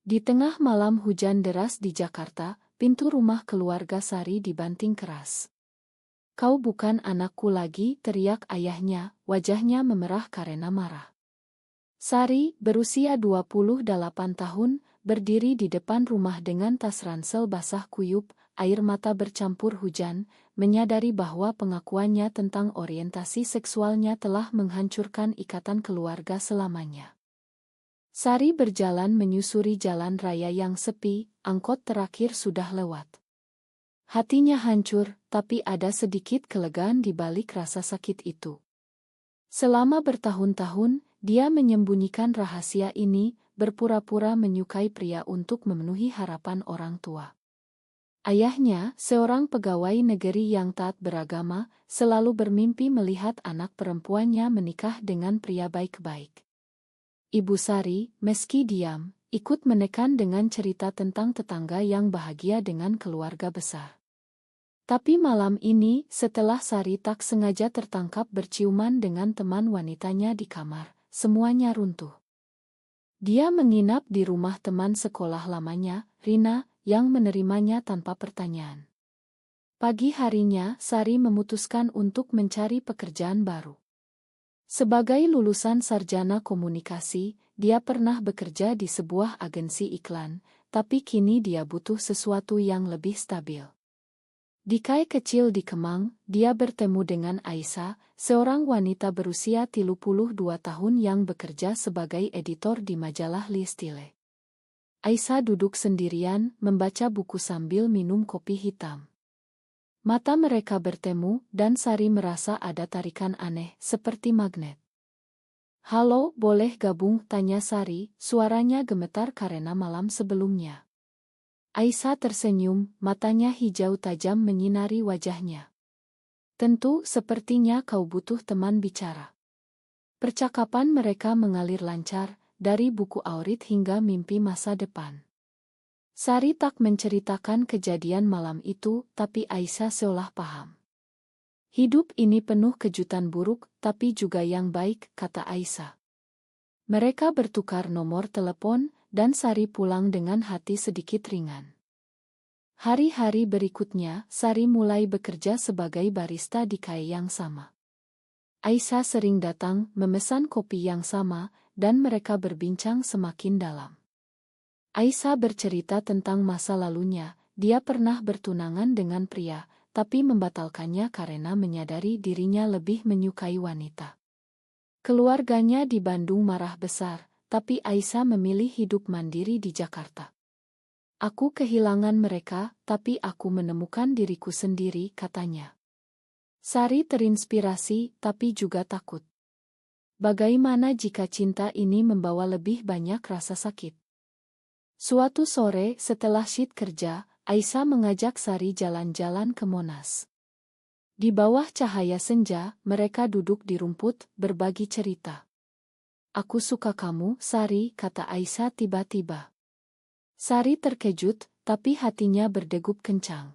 Di tengah malam hujan deras di Jakarta, pintu rumah keluarga Sari dibanting keras. "Kau bukan anakku lagi," teriak ayahnya, wajahnya memerah karena marah. Sari, berusia 28 tahun, berdiri di depan rumah dengan tas ransel basah kuyup, air mata bercampur hujan, menyadari bahwa pengakuannya tentang orientasi seksualnya telah menghancurkan ikatan keluarga selamanya. Sari berjalan menyusuri jalan raya yang sepi, angkot terakhir sudah lewat. Hatinya hancur, tapi ada sedikit kelegaan di balik rasa sakit itu. Selama bertahun-tahun, dia menyembunyikan rahasia ini, berpura-pura menyukai pria untuk memenuhi harapan orang tua. Ayahnya, seorang pegawai negeri yang taat beragama, selalu bermimpi melihat anak perempuannya menikah dengan pria baik-baik. Ibu Sari, meski diam, ikut menekan dengan cerita tentang tetangga yang bahagia dengan keluarga besar. Tapi malam ini, setelah Sari tak sengaja tertangkap berciuman dengan teman wanitanya di kamar, semuanya runtuh. Dia menginap di rumah teman sekolah lamanya, Rina, yang menerimanya tanpa pertanyaan. Pagi harinya, Sari memutuskan untuk mencari pekerjaan baru. Sebagai lulusan sarjana komunikasi, dia pernah bekerja di sebuah agensi iklan, tapi kini dia butuh sesuatu yang lebih stabil. Di kai kecil di Kemang, dia bertemu dengan Aisyah, seorang wanita berusia 32 tahun yang bekerja sebagai editor di majalah Listile. Aisyah duduk sendirian, membaca buku sambil minum kopi hitam. Mata mereka bertemu, dan Sari merasa ada tarikan aneh, seperti magnet. "Halo, boleh gabung?" tanya Sari, suaranya gemetar karena malam sebelumnya. Aisyah tersenyum, matanya hijau tajam menyinari wajahnya. "Tentu, sepertinya kau butuh teman bicara." Percakapan mereka mengalir lancar, dari buku Aurit hingga mimpi masa depan. Sari tak menceritakan kejadian malam itu, tapi Aisyah seolah paham. "Hidup ini penuh kejutan buruk, tapi juga yang baik," kata Aisyah. Mereka bertukar nomor telepon, dan Sari pulang dengan hati sedikit ringan. Hari-hari berikutnya, Sari mulai bekerja sebagai barista di kai yang sama. Aisyah sering datang, memesan kopi yang sama, dan mereka berbincang semakin dalam. Aisyah bercerita tentang masa lalunya, dia pernah bertunangan dengan pria, tapi membatalkannya karena menyadari dirinya lebih menyukai wanita. Keluarganya di Bandung marah besar, tapi Aisyah memilih hidup mandiri di Jakarta. "Aku kehilangan mereka, tapi aku menemukan diriku sendiri," katanya. Sari terinspirasi, tapi juga takut. Bagaimana jika cinta ini membawa lebih banyak rasa sakit? Suatu sore, setelah shift kerja, Aisyah mengajak Sari jalan-jalan ke Monas. Di bawah cahaya senja, mereka duduk di rumput, berbagi cerita. "Aku suka kamu, Sari," kata Aisyah tiba-tiba. Sari terkejut, tapi hatinya berdegup kencang.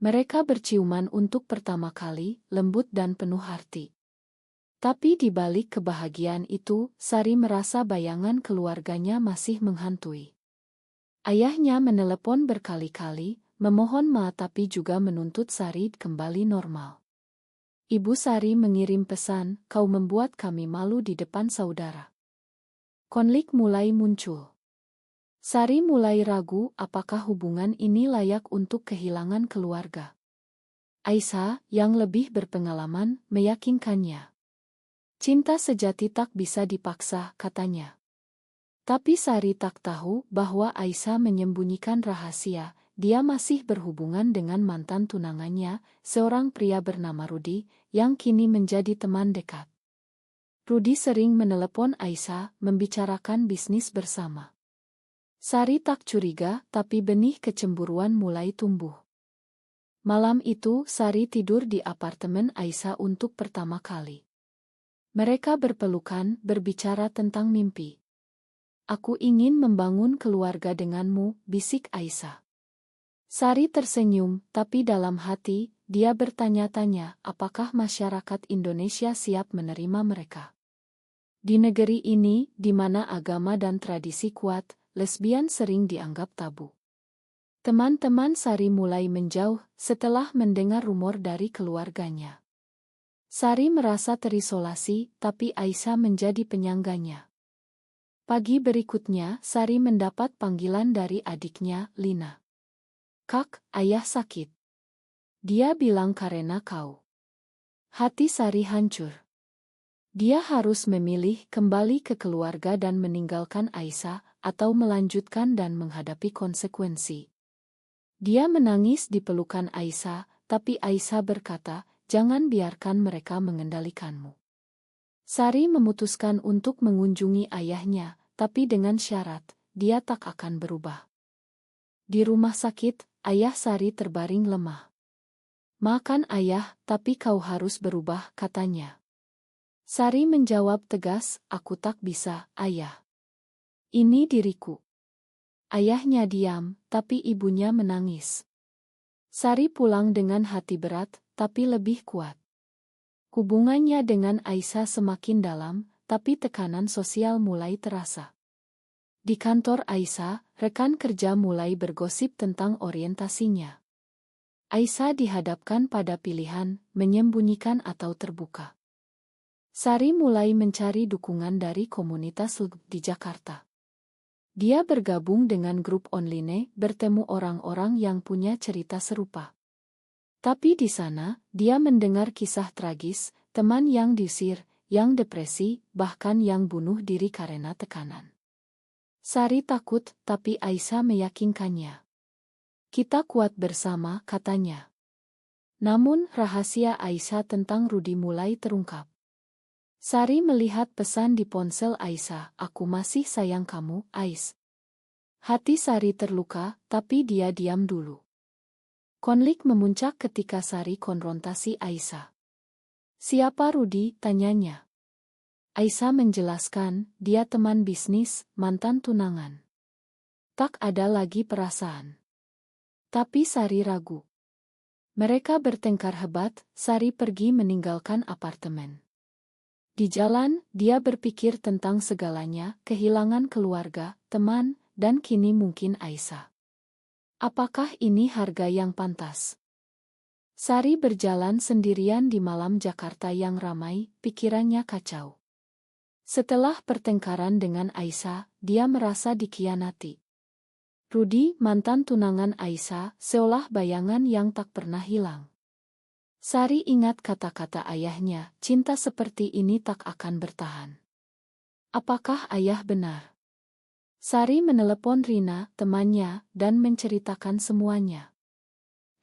Mereka berciuman untuk pertama kali, lembut dan penuh arti. Tapi di balik kebahagiaan itu, Sari merasa bayangan keluarganya masih menghantui. Ayahnya menelepon berkali-kali, memohon maaf tapi juga menuntut Sari kembali normal. Ibu Sari mengirim pesan, "Kau membuat kami malu di depan saudara." Konflik mulai muncul. Sari mulai ragu apakah hubungan ini layak untuk kehilangan keluarga. Aisyah, yang lebih berpengalaman, meyakinkannya. "Cinta sejati tak bisa dipaksa," katanya. Tapi Sari tak tahu bahwa Aisyah menyembunyikan rahasia, dia masih berhubungan dengan mantan tunangannya, seorang pria bernama Rudi, yang kini menjadi teman dekat. Rudi sering menelepon Aisyah, membicarakan bisnis bersama. Sari tak curiga, tapi benih kecemburuan mulai tumbuh. Malam itu, Sari tidur di apartemen Aisyah untuk pertama kali. Mereka berpelukan, berbicara tentang mimpi. "Aku ingin membangun keluarga denganmu," bisik Aisyah. Sari tersenyum, tapi dalam hati, dia bertanya-tanya, apakah masyarakat Indonesia siap menerima mereka. Di negeri ini, di mana agama dan tradisi kuat, lesbian sering dianggap tabu. Teman-teman Sari mulai menjauh setelah mendengar rumor dari keluarganya. Sari merasa terisolasi, tapi Aisyah menjadi penyangganya. Pagi berikutnya, Sari mendapat panggilan dari adiknya, Lina. "Kak, ayah sakit." Dia bilang karena kau. Hati Sari hancur. Dia harus memilih kembali ke keluarga dan meninggalkan Aisyah, atau melanjutkan dan menghadapi konsekuensi. Dia menangis di pelukan Aisyah, tapi Aisyah berkata, "Jangan biarkan mereka mengendalikanmu." Sari memutuskan untuk mengunjungi ayahnya, tapi dengan syarat, dia tak akan berubah. Di rumah sakit, ayah Sari terbaring lemah. "Makan ayah, tapi kau harus berubah," katanya. Sari menjawab tegas, "Aku tak bisa, ayah. Ini diriku." Ayahnya diam, tapi ibunya menangis. Sari pulang dengan hati berat, tapi lebih kuat. Hubungannya dengan Aisyah semakin dalam, tapi tekanan sosial mulai terasa. Di kantor Aisyah, rekan kerja mulai bergosip tentang orientasinya. Aisyah dihadapkan pada pilihan, menyembunyikan atau terbuka. Sari mulai mencari dukungan dari komunitas LGBT di Jakarta. Dia bergabung dengan grup online, bertemu orang-orang yang punya cerita serupa. Tapi di sana, dia mendengar kisah tragis, teman yang diusir, yang depresi, bahkan yang bunuh diri karena tekanan. Sari takut, tapi Aisyah meyakinkannya. "Kita kuat bersama," katanya. Namun, rahasia Aisyah tentang Rudi mulai terungkap. Sari melihat pesan di ponsel Aisyah, "Aku masih sayang kamu, Ais." Hati Sari terluka, tapi dia diam dulu. Konflik memuncak ketika Sari konfrontasi Aisyah. "Siapa Rudi?" tanyanya. Aisyah menjelaskan, dia teman bisnis, mantan tunangan. Tak ada lagi perasaan. Tapi Sari ragu. Mereka bertengkar hebat, Sari pergi meninggalkan apartemen. Di jalan, dia berpikir tentang segalanya, kehilangan keluarga, teman, dan kini mungkin Aisyah. Apakah ini harga yang pantas? Sari berjalan sendirian di malam Jakarta yang ramai, pikirannya kacau. Setelah pertengkaran dengan Aisyah, dia merasa dikhianati. Rudi, mantan tunangan Aisyah, seolah bayangan yang tak pernah hilang. Sari ingat kata-kata ayahnya, cinta seperti ini tak akan bertahan. Apakah ayah benar? Sari menelepon Rina, temannya, dan menceritakan semuanya.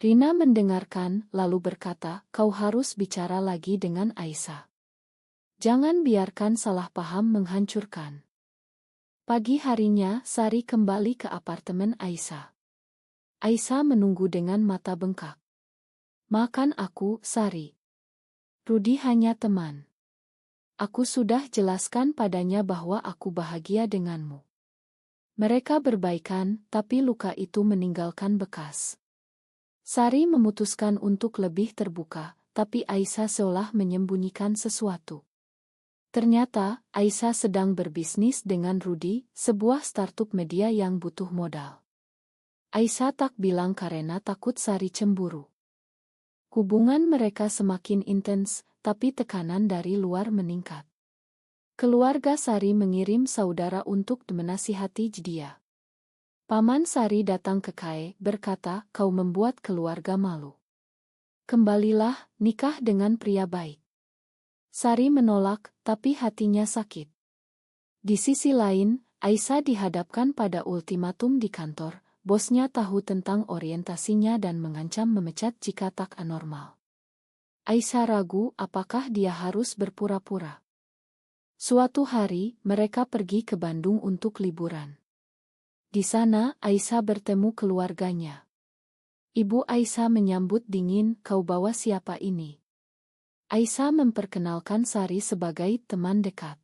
Rina mendengarkan, lalu berkata, "Kau harus bicara lagi dengan Aisyah. Jangan biarkan salah paham menghancurkan." Pagi harinya, Sari kembali ke apartemen Aisyah. Aisyah menunggu dengan mata bengkak. "Makan aku, Sari. Rudi hanya teman. Aku sudah jelaskan padanya bahwa aku bahagia denganmu. Mereka berbaikan, tapi luka itu meninggalkan bekas." Sari memutuskan untuk lebih terbuka, tapi Aisyah seolah menyembunyikan sesuatu. Ternyata, Aisyah sedang berbisnis dengan Rudi, sebuah startup media yang butuh modal. Aisyah tak bilang karena takut Sari cemburu. Hubungan mereka semakin intens, tapi tekanan dari luar meningkat. Keluarga Sari mengirim saudara untuk menasihati dia. Paman Sari datang ke Kae, berkata, "Kau membuat keluarga malu. Kembalilah, nikah dengan pria baik." Sari menolak, tapi hatinya sakit. Di sisi lain, Aisyah dihadapkan pada ultimatum di kantor, bosnya tahu tentang orientasinya dan mengancam memecat jika tak anormal. Aisyah ragu apakah dia harus berpura-pura. Suatu hari, mereka pergi ke Bandung untuk liburan. Di sana, Aisyah bertemu keluarganya. Ibu Aisyah menyambut dingin, "Kau bawa siapa ini?" Aisyah memperkenalkan Sari sebagai teman dekat.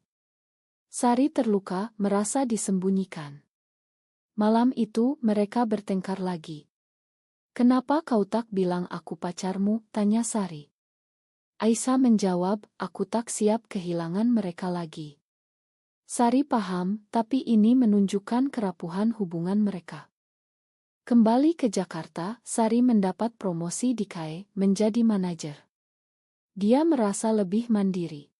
Sari terluka, merasa disembunyikan. Malam itu, mereka bertengkar lagi. "Kenapa kau tak bilang aku pacarmu?" tanya Sari. Aisyah menjawab, "Aku tak siap kehilangan mereka lagi." Sari paham, tapi ini menunjukkan kerapuhan hubungan mereka. Kembali ke Jakarta, Sari mendapat promosi di KAE menjadi manajer. Dia merasa lebih mandiri.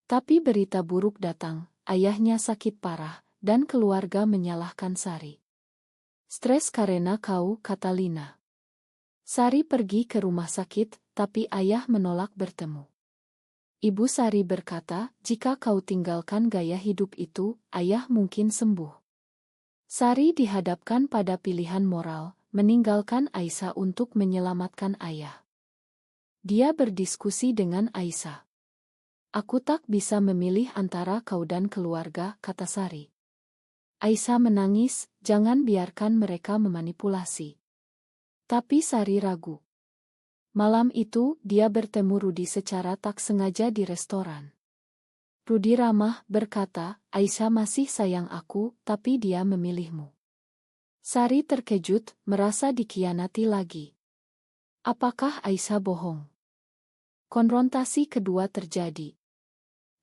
Tapi berita buruk datang, ayahnya sakit parah, dan keluarga menyalahkan Sari. Stres karena kau, kata Lina. Sari pergi ke rumah sakit, tapi ayah menolak bertemu. Ibu Sari berkata, jika kau tinggalkan gaya hidup itu, ayah mungkin sembuh. Sari dihadapkan pada pilihan moral, meninggalkan Aisyah untuk menyelamatkan ayah. Dia berdiskusi dengan Aisyah. Aku tak bisa memilih antara kau dan keluarga, kata Sari. Aisyah menangis, jangan biarkan mereka memanipulasi. Tapi Sari ragu. Malam itu, dia bertemu Rudi secara tak sengaja di restoran. Rudi ramah, berkata, Aisyah masih sayang aku, tapi dia memilihmu. Sari terkejut, merasa dikhianati lagi. Apakah Aisyah bohong? Konfrontasi kedua terjadi.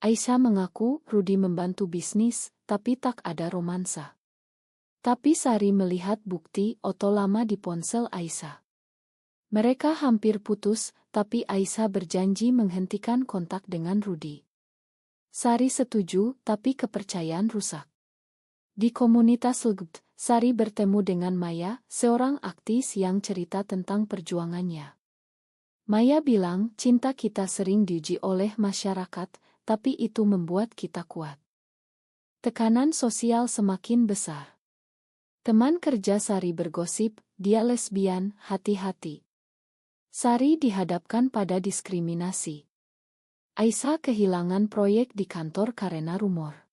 Aisyah mengaku Rudi membantu bisnis, tapi tak ada romansa. Tapi Sari melihat bukti foto lama di ponsel Aisyah. Mereka hampir putus, tapi Aisyah berjanji menghentikan kontak dengan Rudi. Sari setuju, tapi kepercayaan rusak. Di komunitas LGBT, Sari bertemu dengan Maya, seorang aktis yang cerita tentang perjuangannya. Maya bilang, cinta kita sering diuji oleh masyarakat, tapi itu membuat kita kuat. Tekanan sosial semakin besar. Teman kerja Sari bergosip, dia lesbian, hati-hati. Sari dihadapkan pada diskriminasi. Aisyah kehilangan proyek di kantor karena rumor.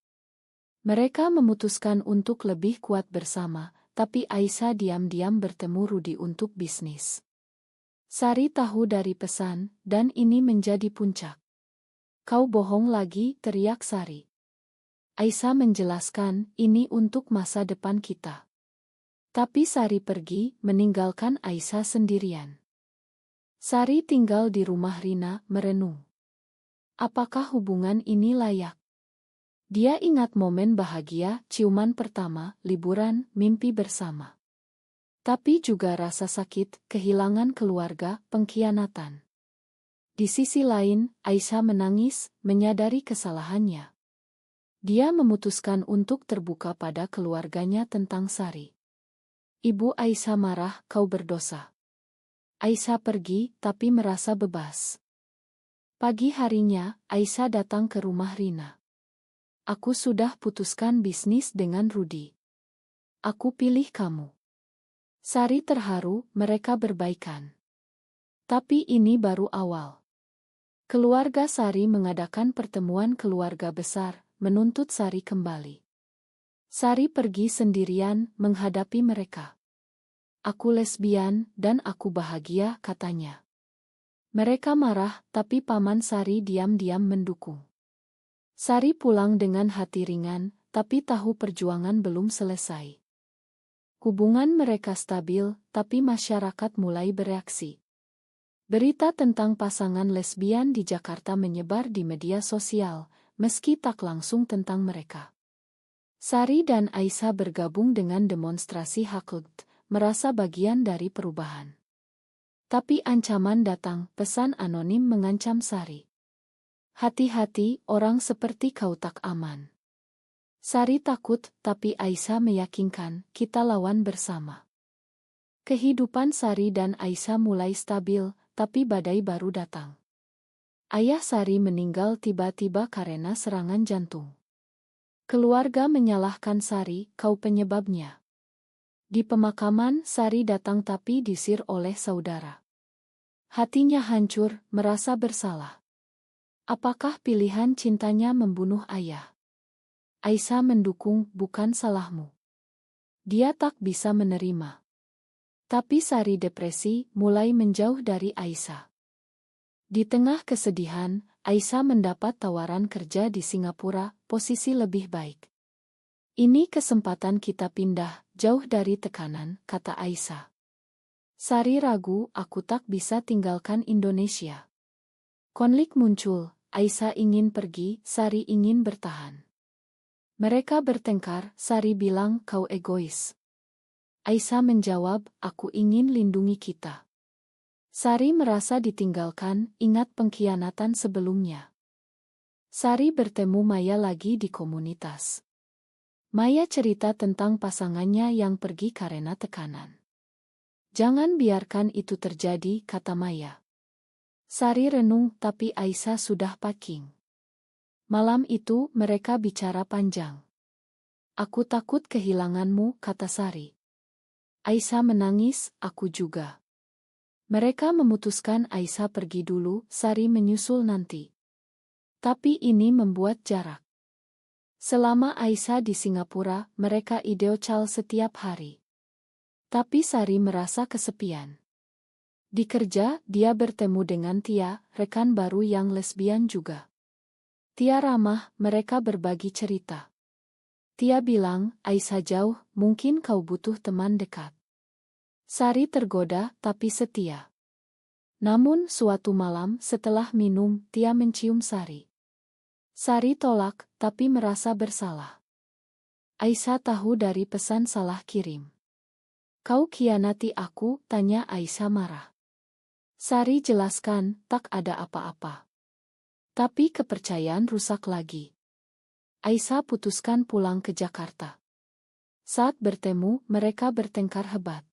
Mereka memutuskan untuk lebih kuat bersama, tapi Aisyah diam-diam bertemu Rudi untuk bisnis. Sari tahu dari pesan, dan ini menjadi puncak. Kau bohong lagi, teriak Sari. Aisyah menjelaskan, ini untuk masa depan kita. Tapi Sari pergi, meninggalkan Aisyah sendirian. Sari tinggal di rumah Rina, merenung. Apakah hubungan ini layak? Dia ingat momen bahagia, ciuman pertama, liburan, mimpi bersama. Tapi juga rasa sakit, kehilangan keluarga, pengkhianatan. Di sisi lain, Aisyah menangis, menyadari kesalahannya. Dia memutuskan untuk terbuka pada keluarganya tentang Sari. Ibu Aisyah marah, kau berdosa. Aisyah pergi, tapi merasa bebas. Pagi harinya, Aisyah datang ke rumah Rina. Aku sudah putuskan bisnis dengan Rudi. Aku pilih kamu. Sari terharu, mereka berbaikan. Tapi ini baru awal. Keluarga Sari mengadakan pertemuan keluarga besar, menuntut Sari kembali. Sari pergi sendirian, menghadapi mereka. Aku lesbian, dan aku bahagia, katanya. Mereka marah, tapi paman Sari diam-diam mendukung. Sari pulang dengan hati ringan, tapi tahu perjuangan belum selesai. Hubungan mereka stabil, tapi masyarakat mulai bereaksi. Berita tentang pasangan lesbian di Jakarta menyebar di media sosial, meski tak langsung tentang mereka. Sari dan Aisyah bergabung dengan demonstrasi hak LGBT, merasa bagian dari perubahan. Tapi ancaman datang, pesan anonim mengancam Sari. Hati-hati, orang seperti kau tak aman. Sari takut, tapi Aisyah meyakinkan, kita lawan bersama. Kehidupan Sari dan Aisyah mulai stabil, tapi badai baru datang. Ayah Sari meninggal tiba-tiba karena serangan jantung. Keluarga menyalahkan Sari, kau penyebabnya. Di pemakaman, Sari datang tapi diusir oleh saudara. Hatinya hancur, merasa bersalah. Apakah pilihan cintanya membunuh ayah? Aisyah mendukung, bukan salahmu. Dia tak bisa menerima. Tapi Sari depresi, mulai menjauh dari Aisyah. Di tengah kesedihan, Aisyah mendapat tawaran kerja di Singapura, posisi lebih baik. Ini kesempatan kita pindah, jauh dari tekanan, kata Aisyah. Sari ragu, aku tak bisa tinggalkan Indonesia. Konflik muncul, Aisyah ingin pergi, Sari ingin bertahan. Mereka bertengkar, Sari bilang kau egois. Aisyah menjawab, aku ingin lindungi kita. Sari merasa ditinggalkan, ingat pengkhianatan sebelumnya. Sari bertemu Maya lagi di komunitas. Maya cerita tentang pasangannya yang pergi karena tekanan. Jangan biarkan itu terjadi, kata Maya. Sari renung, tapi Aisyah sudah packing. Malam itu mereka bicara panjang. Aku takut kehilanganmu, kata Sari. Aisyah menangis, aku juga. Mereka memutuskan Aisyah pergi dulu, Sari menyusul nanti. Tapi ini membuat jarak. Selama Aisyah di Singapura, mereka video call setiap hari. Tapi Sari merasa kesepian. Di kerja, dia bertemu dengan Tia, rekan baru yang lesbian juga. Tia ramah, mereka berbagi cerita. Tia bilang, Aisyah jauh, mungkin kau butuh teman dekat. Sari tergoda, tapi setia. Namun, suatu malam setelah minum, Tia mencium Sari. Sari tolak, tapi merasa bersalah. Aisyah tahu dari pesan salah kirim. Kau khianati aku, tanya Aisyah marah. Sari jelaskan, tak ada apa-apa. Tapi kepercayaan rusak lagi. Aisyah putuskan pulang ke Jakarta. Saat bertemu, mereka bertengkar hebat.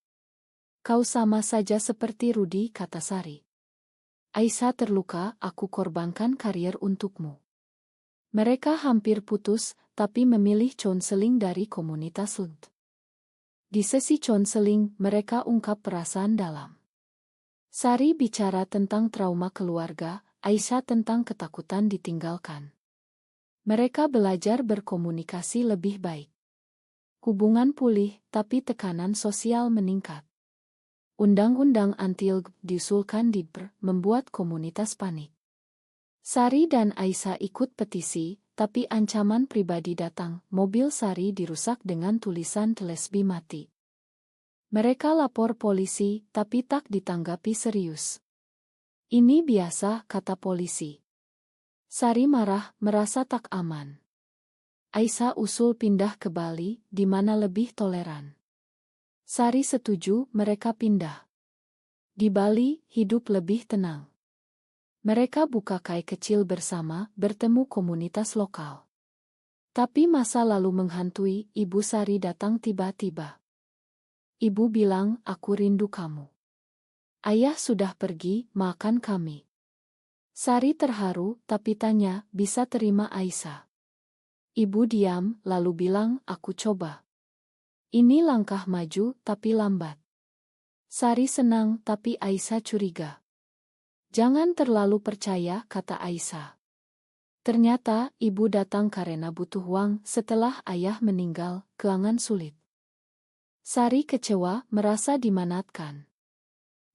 Kau sama saja seperti Rudi, kata Sari. Aisyah terluka, aku korbankan karier untukmu. Mereka hampir putus, tapi memilih counseling dari komunitas LUT. Di sesi counseling, mereka ungkap perasaan dalam. Sari bicara tentang trauma keluarga, Aisyah tentang ketakutan ditinggalkan. Mereka belajar berkomunikasi lebih baik. Hubungan pulih, tapi tekanan sosial meningkat. Undang-undang anti-LGB diusulkan di BR, membuat komunitas panik. Sari dan Aisyah ikut petisi, tapi ancaman pribadi datang. Mobil Sari dirusak dengan tulisan "Lesbi mati". Mereka lapor polisi, tapi tak ditanggapi serius. Ini biasa, kata polisi. Sari marah, merasa tak aman. Aisyah usul pindah ke Bali, di mana lebih toleran. Sari setuju, mereka pindah. Di Bali, hidup lebih tenang. Mereka buka kai kecil bersama, bertemu komunitas lokal. Tapi masa lalu menghantui, Ibu Sari datang tiba-tiba. Ibu bilang, aku rindu kamu. Ayah sudah pergi, makan kami. Sari terharu, tapi tanya, bisa terima Aisyah? Ibu diam, lalu bilang, aku coba. Ini langkah maju, tapi lambat. Sari senang, tapi Aisyah curiga. Jangan terlalu percaya, kata Aisyah. Ternyata, ibu datang karena butuh uang setelah ayah meninggal, keuangan sulit. Sari kecewa, merasa dimanatkan.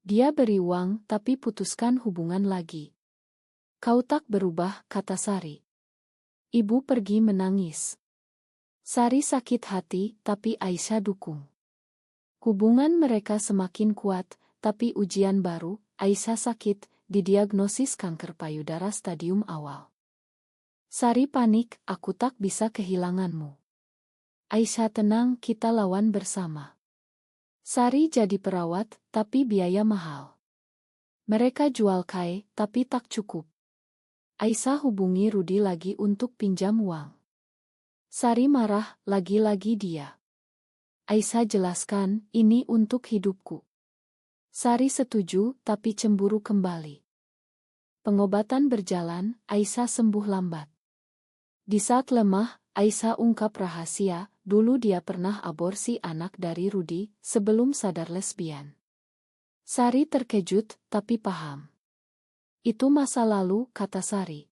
Dia beri uang, tapi putuskan hubungan lagi. Kau tak berubah, kata Sari. Ibu pergi menangis. Sari sakit hati, tapi Aisyah dukung. Hubungan mereka semakin kuat, tapi ujian baru, Aisyah sakit, didiagnosis kanker payudara stadium awal. Sari panik, aku tak bisa kehilanganmu. Aisyah tenang, kita lawan bersama. Sari jadi perawat, tapi biaya mahal. Mereka jual kai, tapi tak cukup. Aisyah hubungi Rudi lagi untuk pinjam uang. Sari marah, lagi-lagi dia. Aisyah jelaskan, ini untuk hidupku. Sari setuju, tapi cemburu kembali. Pengobatan berjalan, Aisyah sembuh lambat. Di saat lemah, Aisyah ungkap rahasia, dulu dia pernah aborsi anak dari Rudi, sebelum sadar lesbian. Sari terkejut, tapi paham. Itu masa lalu, kata Sari.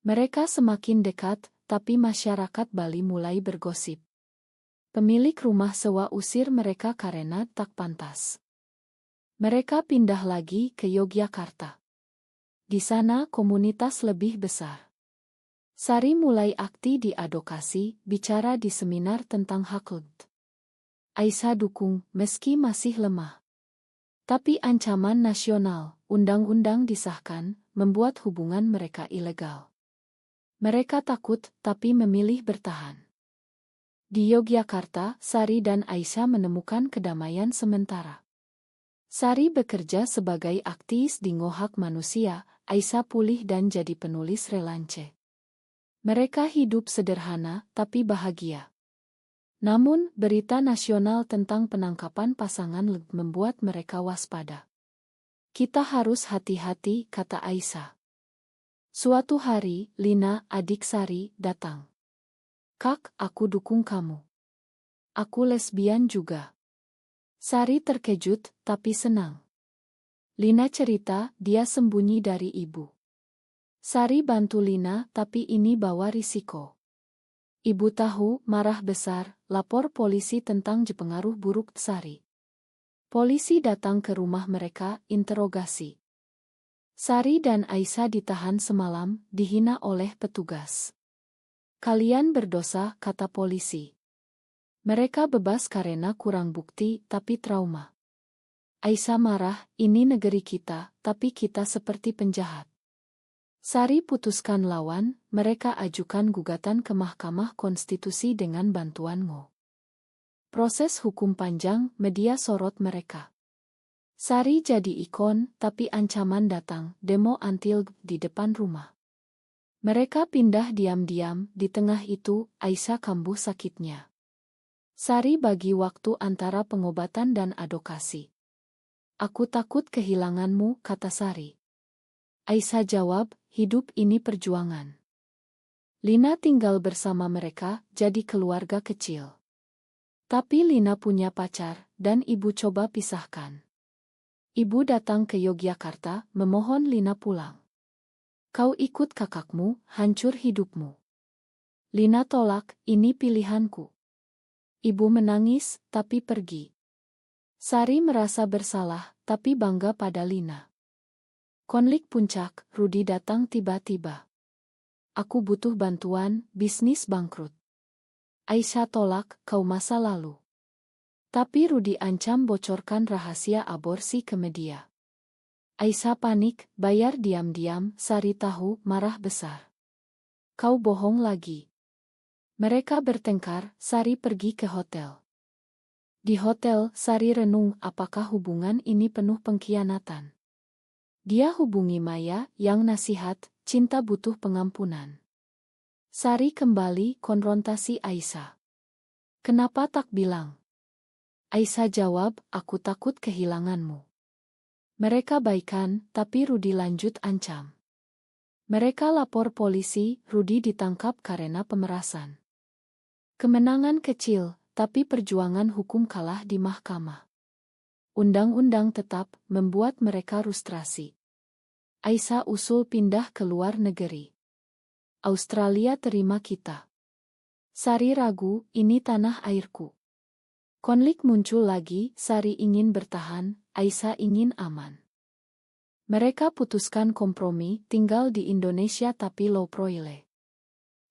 Mereka semakin dekat, tapi masyarakat Bali mulai bergosip. Pemilik rumah sewa usir mereka karena tak pantas. Mereka pindah lagi ke Yogyakarta. Di sana komunitas lebih besar. Sari mulai aktif di advokasi, bicara di seminar tentang hak LGBTQ. Aisyah dukung, meski masih lemah. Tapi ancaman nasional, undang-undang disahkan, membuat hubungan mereka ilegal. Mereka takut, tapi memilih bertahan. Di Yogyakarta, Sari dan Aisyah menemukan kedamaian sementara. Sari bekerja sebagai aktivis di hak manusia, Aisyah pulih dan jadi penulis relance. Mereka hidup sederhana, tapi bahagia. Namun, berita nasional tentang penangkapan pasangan membuat mereka waspada. Kita harus hati-hati, kata Aisyah. Suatu hari, Lina, adik Sari, datang. Kak, aku dukung kamu. Aku lesbian juga. Sari terkejut, tapi senang. Lina cerita, dia sembunyi dari ibu. Sari bantu Lina, tapi ini bawa risiko. Ibu tahu, marah besar, lapor polisi tentang pengaruh buruk Sari. Polisi datang ke rumah mereka, interogasi. Sari dan Aisyah ditahan semalam, dihina oleh petugas. Kalian berdosa, kata polisi. Mereka bebas karena kurang bukti, tapi trauma. Aisyah marah, ini negeri kita, tapi kita seperti penjahat. Sari putuskan lawan, mereka ajukan gugatan ke Mahkamah Konstitusi dengan bantuan Ngo. Proses hukum panjang, media sorot mereka. Sari jadi ikon, tapi ancaman datang, demo anti di depan rumah. Mereka pindah diam-diam, di tengah itu, Aisyah kambuh sakitnya. Sari bagi waktu antara pengobatan dan advokasi. Aku takut kehilanganmu, kata Sari. Aisyah jawab, hidup ini perjuangan. Lina tinggal bersama mereka, jadi keluarga kecil. Tapi Lina punya pacar, dan ibu coba pisahkan. Ibu datang ke Yogyakarta, memohon Lina pulang. Kau ikut kakakmu, hancur hidupmu. Lina tolak, ini pilihanku. Ibu menangis, tapi pergi. Sari merasa bersalah, tapi bangga pada Lina. Konflik puncak, Rudi datang tiba-tiba. Aku butuh bantuan, bisnis bangkrut. Aisyah tolak, kau masa lalu. Tapi Rudi ancam bocorkan rahasia aborsi ke media. Aisyah panik, bayar diam-diam, Sari tahu, marah besar. Kau bohong lagi. Mereka bertengkar, Sari pergi ke hotel. Di hotel, Sari renung apakah hubungan ini penuh pengkhianatan. Dia hubungi Maya, yang nasihat, cinta butuh pengampunan. Sari kembali konfrontasi Aisyah. Kenapa tak bilang? Aisyah jawab, aku takut kehilanganmu. Mereka baikan, tapi Rudi lanjut ancam. Mereka lapor polisi, Rudi ditangkap karena pemerasan. Kemenangan kecil, tapi perjuangan hukum kalah di mahkamah. Undang-undang tetap membuat mereka frustrasi. Aisyah usul pindah ke luar negeri. Australia terima kita. Sari ragu, ini tanah airku. Konflik muncul lagi, Sari ingin bertahan, Aisyah ingin aman. Mereka putuskan kompromi, tinggal di Indonesia tapi low profile.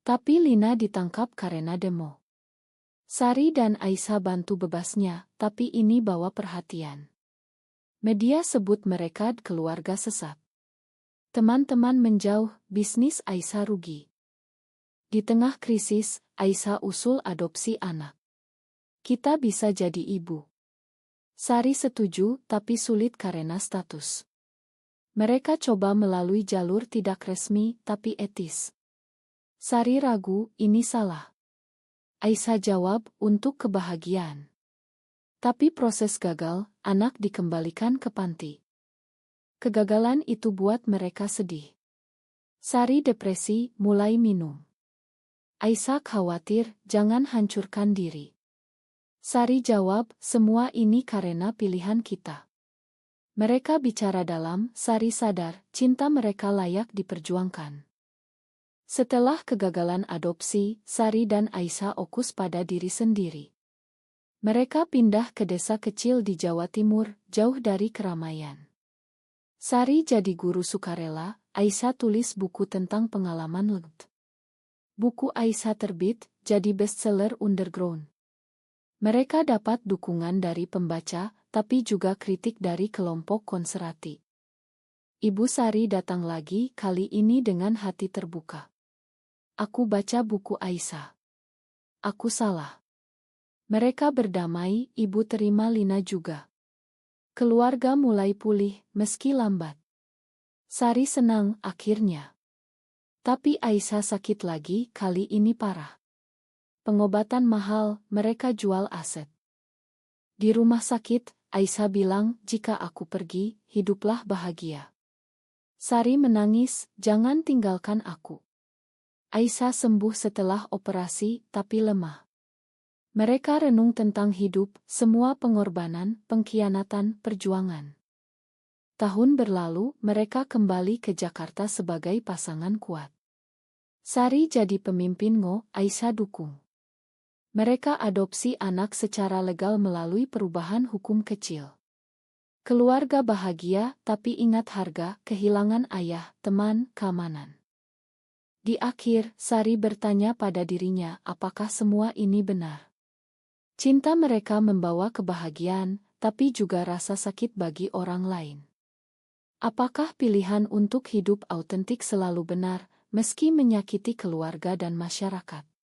Tapi Lina ditangkap karena demo. Sari dan Aisyah bantu bebasnya, tapi ini bawa perhatian. Media sebut mereka keluarga sesat. Teman-teman menjauh, bisnis Aisyah rugi. Di tengah krisis, Aisyah usul adopsi anak. Kita bisa jadi ibu. Sari setuju, tapi sulit karena status. Mereka coba melalui jalur tidak resmi, tapi etis. Sari ragu, ini salah. Aisyah jawab, untuk kebahagiaan. Tapi proses gagal, anak dikembalikan ke panti. Kegagalan itu buat mereka sedih. Sari depresi, mulai minum. Aisyah khawatir, jangan hancurkan diri. Sari jawab, semua ini karena pilihan kita. Mereka bicara dalam, Sari sadar, cinta mereka layak diperjuangkan. Setelah kegagalan adopsi, Sari dan Aisyah fokus pada diri sendiri. Mereka pindah ke desa kecil di Jawa Timur, jauh dari keramaian. Sari jadi guru sukarela, Aisyah tulis buku tentang pengalaman LGBTI. Buku Aisyah terbit, jadi bestseller underground. Mereka dapat dukungan dari pembaca, tapi juga kritik dari kelompok konservatif. Ibu Sari datang lagi, kali ini dengan hati terbuka. Aku baca buku Aisyah. Aku salah. Mereka berdamai, ibu terima Lina juga. Keluarga mulai pulih, meski lambat. Sari senang, akhirnya. Tapi Aisyah sakit lagi, kali ini parah. Pengobatan mahal, mereka jual aset. Di rumah sakit, Aisyah bilang, jika aku pergi, hiduplah bahagia. Sari menangis, jangan tinggalkan aku. Aisyah sembuh setelah operasi, tapi lemah. Mereka renung tentang hidup, semua pengorbanan, pengkhianatan, perjuangan. Tahun berlalu, mereka kembali ke Jakarta sebagai pasangan kuat. Sari jadi pemimpin Ngo, Aisyah dukung. Mereka adopsi anak secara legal melalui perubahan hukum kecil. Keluarga bahagia, tapi ingat harga, kehilangan ayah, teman, keamanan. Di akhir, Sari bertanya pada dirinya, apakah semua ini benar? Cinta mereka membawa kebahagiaan, tapi juga rasa sakit bagi orang lain. Apakah pilihan untuk hidup autentik selalu benar, meski menyakiti keluarga dan masyarakat?